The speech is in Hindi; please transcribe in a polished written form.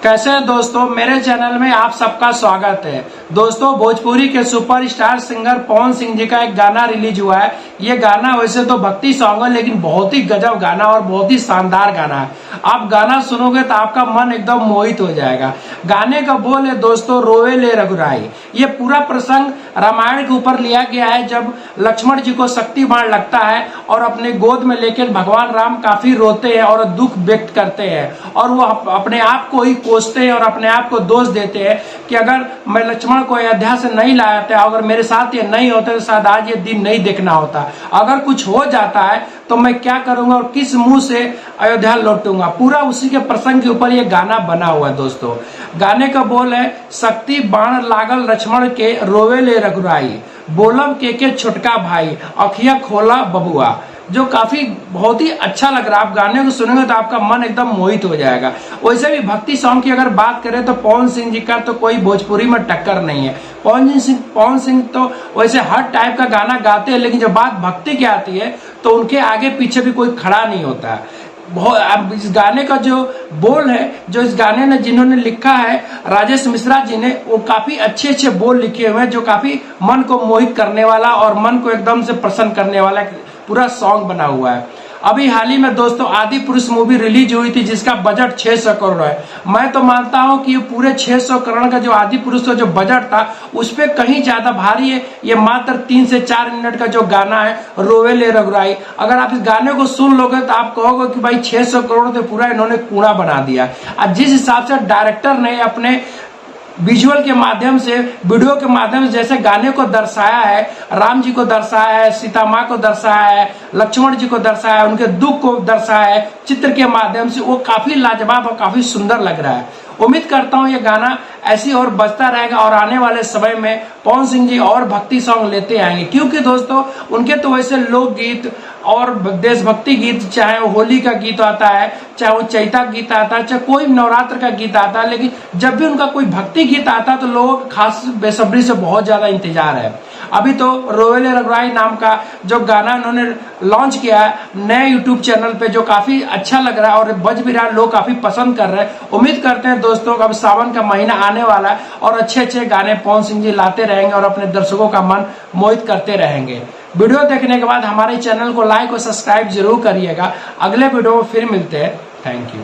कैसे हैं दोस्तों, मेरे चैनल में आप सबका स्वागत है। दोस्तों, भोजपुरी के सुपरस्टार सिंगर पवन सिंह जी का एक गाना रिलीज हुआ है। ये गाना वैसे तो भक्ति सॉन्ग है, लेकिन बहुत ही गजब गाना और बहुत ही शानदार गाना है। आप गाना सुनोगे तो आपका मन एकदम मोहित हो जाएगा। गाने का बोल है दोस्तों, रोवे ले रघुराई। ये पूरा प्रसंग रामायण के ऊपर लिया गया है, जब लक्ष्मण जी को शक्ति बाण लगता है और अपने गोद में लेकर भगवान राम काफी रोते हैं और दुख व्यक्त करते हैं, और वो अपने आप को ही कोसते हैं और अपने आप को दोष देते हैं कि अगर मैं लक्ष्मण को अयोध्या से नहीं लाया था, अगर मेरे साथ ये नहीं होते तो शायद आज ये दिन नहीं देखना होता। अगर कुछ हो जाता है तो मैं क्या करूंगा और किस मुंह से अयोध्या लौटूंगा। पूरा उसी के प्रसंग के ऊपर ये गाना बना हुआ है। दोस्तों, गाने का बोल है, शक्ति बाण लागल लक्ष्मण के रोवे ले रघुराई, बोलम के छोटका भाई अखिया खोला बबुआ। जो काफी बहुत ही अच्छा लग रहा है। आप गाने को सुनेंगे तो आपका मन एकदम मोहित हो जाएगा। वैसे भी भक्ति सॉन्ग की अगर बात करें तो पवन सिंह जी का तो कोई भोजपुरी में टक्कर नहीं है। पवन सिंह तो वैसे हर टाइप का गाना गाते हैं, लेकिन जब बात भक्ति की आती है तो उनके आगे पीछे भी कोई खड़ा नहीं होता है। अब इस गाने का जो बोल है, जो इस गाने ने जिन्होंने लिखा है राजेश मिश्रा जी ने, वो काफी अच्छे अच्छे बोल लिखे हुए हैं, जो काफी मन को मोहित करने वाला और मन को एकदम से प्रसन्न करने वाला पूरा सॉन्ग बना हुआ है। अभी हाल ही में दोस्तों आदि पुरुष मूवी रिलीज हुई थी, जिसका बजट 600 करोड़ है। मैं तो मानता हूं कि ये पूरे 600 करोड़ का जो आदि पुरुष का जो बजट था उस पे कहीं ज्यादा भारी है। ये मात्र 3 से 4 मिनट का जो गाना है रोवे ले रघुराई, अगर आप इस गाने को सुन लोगे तो आप कहोगे कि भाई 600 करोड़ तो पूरा इन्होंने कूड़ा बना दिया। और जिस हिसाब से डायरेक्टर ने अपने विजुअल के माध्यम से, वीडियो के माध्यम से जैसे गाने को दर्शाया है, राम जी को दर्शाया है, सीता माँ को दर्शाया है, लक्ष्मण जी को दर्शाया है, उनके दुख को दर्शाया है चित्र के माध्यम से, वो काफी लाजवाब और काफी सुंदर लग रहा है। उम्मीद करता हूँ ये गाना ऐसी और बजता रहेगा और आने वाले समय में पवन सिंह जी और भक्ति सॉन्ग लेते आएंगे, क्योंकि दोस्तों उनके तो वैसे लोकगीत और देशभक्ति गीत, चाहे वो होली का गीत आता है, चाहे वो चैता गीत आता है, चाहे कोई नवरात्र का गीत आता है, लेकिन जब भी उनका कोई भक्ति गीत आता है तो लोगों को खास बेसब्री से बहुत ज्यादा इंतजार है। अभी तो रोवे ले रघुराई नाम का जो गाना उन्होंने लॉन्च किया है नए यूट्यूब चैनल पे, जो काफी अच्छा लग रहा है और बज भी रहा है, लोग काफी पसंद कर रहे हैं। उम्मीद करते हैं दोस्तों अब सावन का महीना आने वाला है और अच्छे अच्छे गाने पवन सिंह जी लाते रहेंगे और अपने दर्शकों का मन मोहित करते रहेंगे। वीडियो देखने के बाद हमारे चैनल को लाइक और सब्सक्राइब जरूर करिएगा। अगले वीडियो में फिर मिलते हैं। Thank you.